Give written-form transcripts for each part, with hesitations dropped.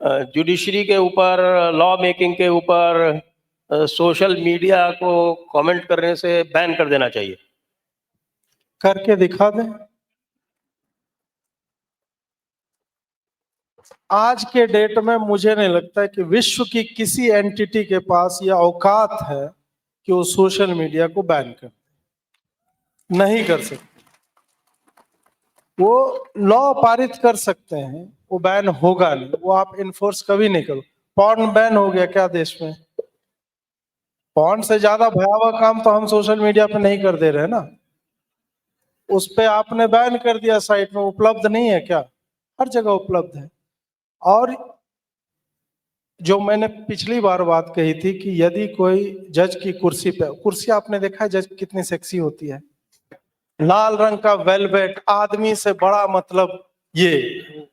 Judiciary के ऊपर, law making के ऊपर, सोशल मीडिया को कमेंट करने से बैन कर देना चाहिए। करके दिखा दें। आज के डेट में मुझे नहीं लगता है कि विश्व की किसी एंटिटी के पास यह औकात है कि वो सोशल मीडिया को बैन कर, नहीं कर सकते। वो लॉ पारित कर सकते हैं, वो बैन होगा नहीं, वो आप इन्फोर्स कभी नहीं करो। पॉर्न बैन हो गया क्या देश में? पॉर्न से ज्यादा भयावह काम तो हम सोशल मीडिया पे नहीं कर दे रहे ना। उस पे आपने बैन कर दिया, साइट में उपलब्ध नहीं है क्या? हर जगह उपलब्ध है। और जो मैंने पिछली बार बात कही थी कि यदि कोई जज की कुर्सी पे, कुर्सी आपने देखा है जज कितनी सेक्सी होती है, लाल रंग का वेलवेट, आदमी से बड़ा मतलब ये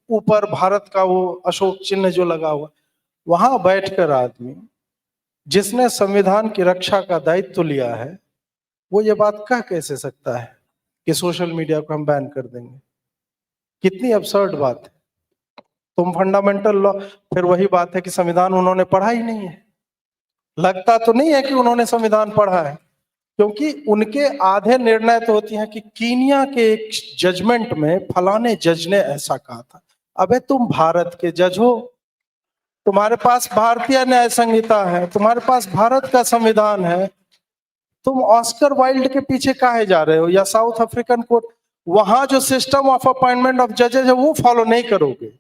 ऊपर भारत का वो अशोक चिन्ह जो लगा हुआ, वहां बैठकर आदमी जिसने संविधान की रक्षा का दायित्व लिया है, वो ये बात कह कैसे सकता है कि सोशल मीडिया को हम बैन कर देंगे? कितनी अब्सर्ड बात है। तुम फंडामेंटल लॉ, फिर वही बात है कि संविधान उन्होंने पढ़ा ही नहीं है। लगता तो नहीं है कि उन्होंने संविधान पढ़ा है, क्योंकि उनके आधे निर्णय तो होती हैं कि कीनिया के एक जजमेंट में फलाने जज ने ऐसा कहा था। अबे तुम भारत के जज हो, तुम्हारे पास भारतीय न्याय संहिता है, तुम्हारे पास भारत का संविधान है, तुम ऑस्कर वाइल्ड के पीछे काहे जा रहे हो, या साउथ अफ्रीकन कोर्ट? वहां जो सिस्टम ऑफ अपॉइंटमेंट ऑफ जजेज है वो फॉलो नहीं करोगे।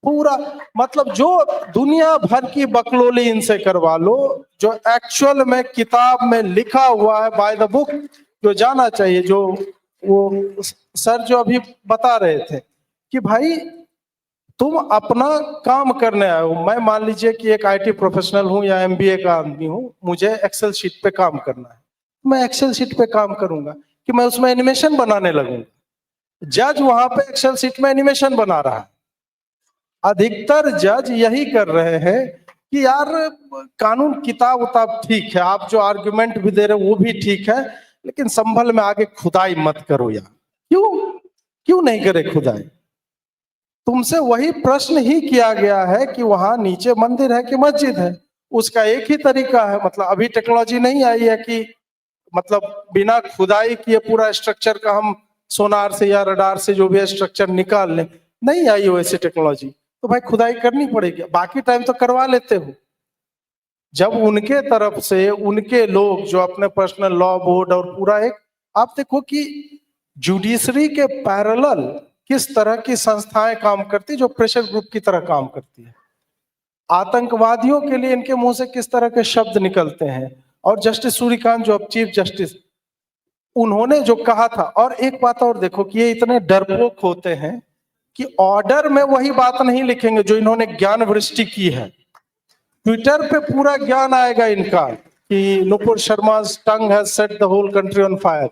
पूरा मतलब जो दुनिया भर की बकलोली इनसे करवा लो, जो एक्चुअल में किताब में लिखा हुआ है बाय द बुक, जो जाना चाहिए। जो वो सर जो अभी बता रहे थे कि भाई तुम अपना काम करने आए हो। मैं मान लीजिए कि एक आईटी प्रोफेशनल हूं या एमबीए का आदमी हूं, मुझे एक्सेल शीट पे काम करना है, मैं एक्सेल शीट पे काम करूंगा कि मैं उसमें एनिमेशन बनाने लगूंगा? जज वहां पे एक्सेल शीट में एनिमेशन बना रहा है। अधिकतर जज यही कर रहे हैं कि यार कानून किताब उताब ठीक है, आप जो आर्गुमेंट भी दे रहे हो वो भी ठीक है, लेकिन संभल में आगे खुदाई मत करो यार। क्यों क्यों नहीं करे खुदाई? तुमसे वही प्रश्न ही किया गया है कि वहां नीचे मंदिर है कि मस्जिद है, उसका एक ही तरीका है। मतलब अभी टेक्नोलॉजी नहीं आई है कि मतलब बिना खुदाई किए पूरा स्ट्रक्चर का हम सोनार से या रडार से जो भी स्ट्रक्चर निकाल लें, नहीं आई वैसे टेक्नोलॉजी, तो भाई खुदाई करनी पड़ेगी। बाकी टाइम तो करवा लेते हो। जब उनके तरफ से उनके लोग जो अपने पर्सनल लॉ बोर्ड और पूरा एक, आप देखो कि जुडिशरी के पैरेलल किस तरह की संस्थाएं काम करती, जो प्रेशर ग्रुप की तरह काम करती है। आतंकवादियों के लिए इनके मुंह से किस तरह के शब्द निकलते हैं। और जस्टिस सूर्यकांत जो अब चीफ जस्टिस, उन्होंने जो कहा था। और एक बात और देखो कि ये इतने डरपोक होते हैं कि ऑर्डर में वही बात नहीं लिखेंगे जो इन्होंने ज्ञान वृष्टि की है। ट्विटर पे पूरा ज्ञान आएगा इनका कि Nupur Sharma tongue has set the whole country on fire.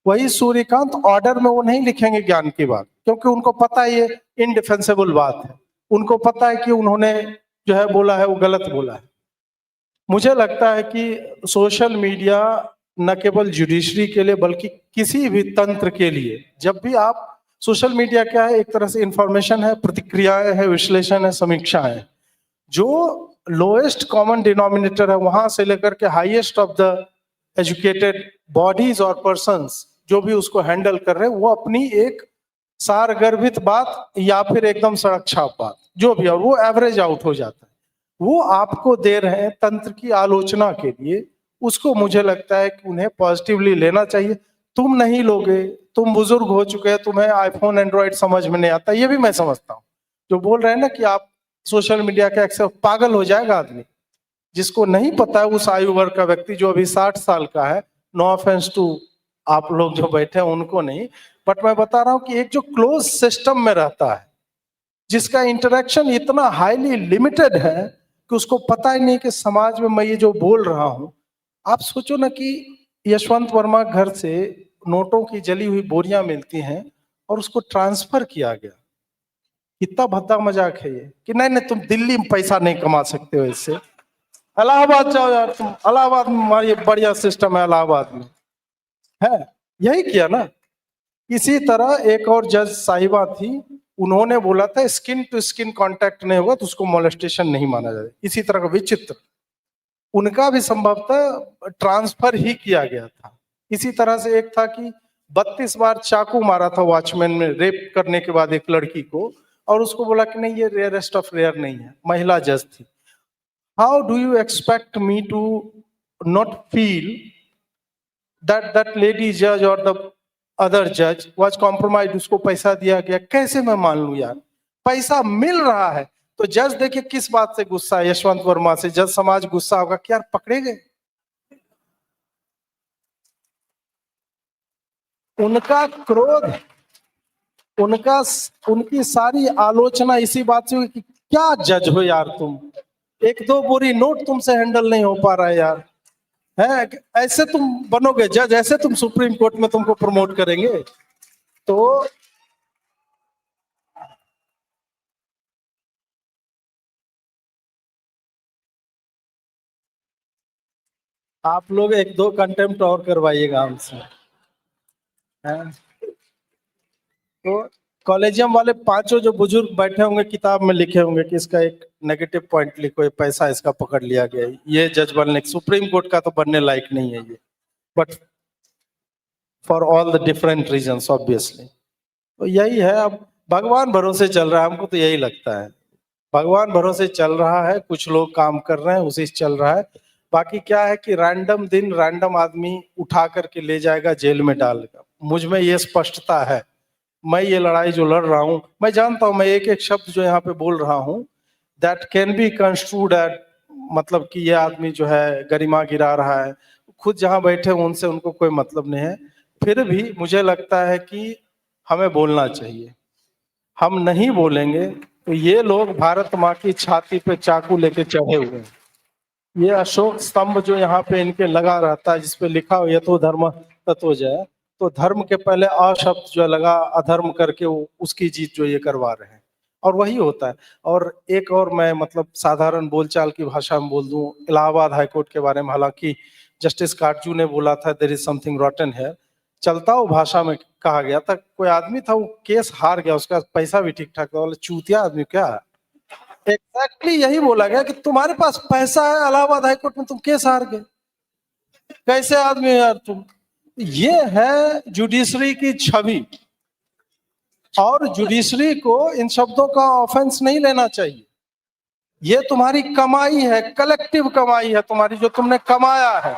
वही सूर्यकांत ऑर्डर में वो नहीं लिखेंगे ज्ञान की बात, क्योंकि उनको पता है ये इनडिफेंसिबल बात है। उनको पता है कि उन्होंने जो है बोला है वो गलत बोला है। मुझे लगता है कि सोशल मीडिया न केवल जुडिशरी के लिए बल्कि किसी भी तंत्र के लिए, जब भी आप, सोशल मीडिया क्या है, एक तरह से इंफॉर्मेशन है, प्रतिक्रियाएं है, विश्लेषण है, समीक्षा है। जो लोएस्ट कॉमन डिनोमिनेटर है वहां से लेकर के highest of the educated bodies और पर्संस जो भी उसको हैंडल कर रहे हैं, वो अपनी एक सारगर्भित बात या फिर एकदम सड़क छाप बात जो भी है, वो एवरेज आउट हो जाता है। वो आपको दे रहे हैं तंत्र की आलोचना के लिए, उसको मुझे लगता है कि उन्हें पॉजिटिवली लेना चाहिए। तुम नहीं लोगे, तुम बुजुर्ग हो चुके हैं, तुम्हें आईफोन एंड्रॉइड समझ में नहीं आता, ये भी मैं समझता हूँ। जो बोल रहे हैं ना कि आप सोशल मीडिया के एक्सेस, पागल हो जाएगा आदमी। जिसको नहीं पता है उस आयु वर्ग का व्यक्ति जो अभी 60 साल का है, नो ऑफेंस टू आप लोग जो बैठे हैं उनको नहीं, बट मैं बता रहा हूं कि एक जो क्लोज सिस्टम में रहता है, जिसका इंटरेक्शन इतना हाईली लिमिटेड है कि उसको पता ही नहीं कि समाज में मैं ये जो बोल रहा हूं। आप सोचो ना कि यशवंत वर्मा घर से नोटों की जली हुई बोरियां मिलती हैं और उसको ट्रांसफर किया गया। कितना भद्दा मजाक है ये कि नहीं नहीं तुम दिल्ली में पैसा नहीं कमा सकते हो इससे, इलाहाबाद जाओ यार, तुम इलाहाबाद में हमारी बढ़िया सिस्टम है, इलाहाबाद में है। यही किया ना। इसी तरह एक और जज साहिबा थी, उन्होंने बोला था स्किन टू स्किन कांटेक्ट नहीं होगा तो उसको मोलेस्टेशन नहीं माना जाएगा। इसी तरह का विचित्र, उनका भी संभवतः ट्रांसफर ही किया गया था। इसी तरह से एक था कि 32 बार चाकू मारा था वॉचमैन में रेप करने के बाद एक लड़की को, और उसको बोला कि नहीं ये रेयरेस्ट ऑफ रेयर नहीं है, महिला जज थी। How do you expect me to not feel that lady जज और द अदर जज वाज कॉम्प्रोमाइज, उसको पैसा दिया गया, कैसे मैं मान लूं यार? पैसा मिल रहा है तो जज देखिए किस बात से गुस्सा है, यशवंत वर्मा से जज समाज गुस्सा होगा कि यार पकड़े गए। उनका क्रोध, उनकी सारी आलोचना इसी बात से हुई कि क्या जज हो यार तुम, एक दो बोरी नोट तुमसे हैंडल नहीं हो पा रहा है यार, है ऐसे तुम बनोगे जज, ऐसे तुम सुप्रीम कोर्ट में तुमको प्रमोट करेंगे? तो आप लोग एक दो कंटेम्प्ट और करवाइएगा हमसे, हैं? तो कॉलेजियम वाले पांचों जो बुजुर्ग बैठे होंगे किताब में लिखे होंगे कि इसका एक नेगेटिव पॉइंट लिखो, ये पैसा इसका पकड़ लिया गया, ये जज बनने, सुप्रीम कोर्ट का तो बनने लायक नहीं है ये, but for all the different reasons obviously. तो यही है, अब भगवान भरोसे चल रहा है, हमको तो यही लगता है भगवान भरोसे चल रहा है, कुछ लोग काम कर रहे हैं उसी से चल रहा है। बाकी क्या है कि रैंडम दिन रैंडम आदमी उठा करके ले जाएगा, जेल में डालेगा। मुझ में ये स्पष्टता है, मैं ये लड़ाई जो लड़ रहा हूं, मैं जानता हूं मैं एक एक शब्द जो यहाँ पे बोल रहा हूं that can be construed at, मतलब कि ये आदमी जो है गरिमा गिरा रहा है, खुद जहां बैठे हैं उनसे उनको कोई मतलब नहीं है। फिर भी मुझे लगता है कि हमें बोलना चाहिए, हम नहीं बोलेंगे तो ये लोग भारत माँ की छाती पे चाकू लेके चढ़े हुए हैं। ये अशोक स्तंभ जो यहाँ पे इनके लगा रहता है जिसपे लिखा हो यथो धर्म तथो जय, तो धर्म के पहले अशब्द जो लगा अधर्म करके वो उसकी जीत जो ये करवा रहे हैं, और वही होता है। और एक और मैं मतलब साधारण बोलचाल की भाषा में बोल दूं इलाहाबाद हाईकोर्ट के बारे में, हालांकि जस्टिस काटजू ने बोला था देयर इज समथिंग रॉटन है, चलता वो भाषा में कहा गया था, कोई आदमी था वो केस हार गया, उसका पैसा भी ठीक ठाक था, बोले चूतिया आदमी क्या है, एग्जैक्टली यही बोला गया कि तुम्हारे पास पैसा है, इलाहाबाद हाईकोर्ट में तुम केस हार गए, कैसे आदमी हो यार तुम। ये है जुडिशरी की छवि, और जुडिशरी को इन शब्दों का ऑफेंस नहीं लेना चाहिए। ये तुम्हारी कमाई है, कलेक्टिव कमाई है तुम्हारी, जो तुमने कमाया है।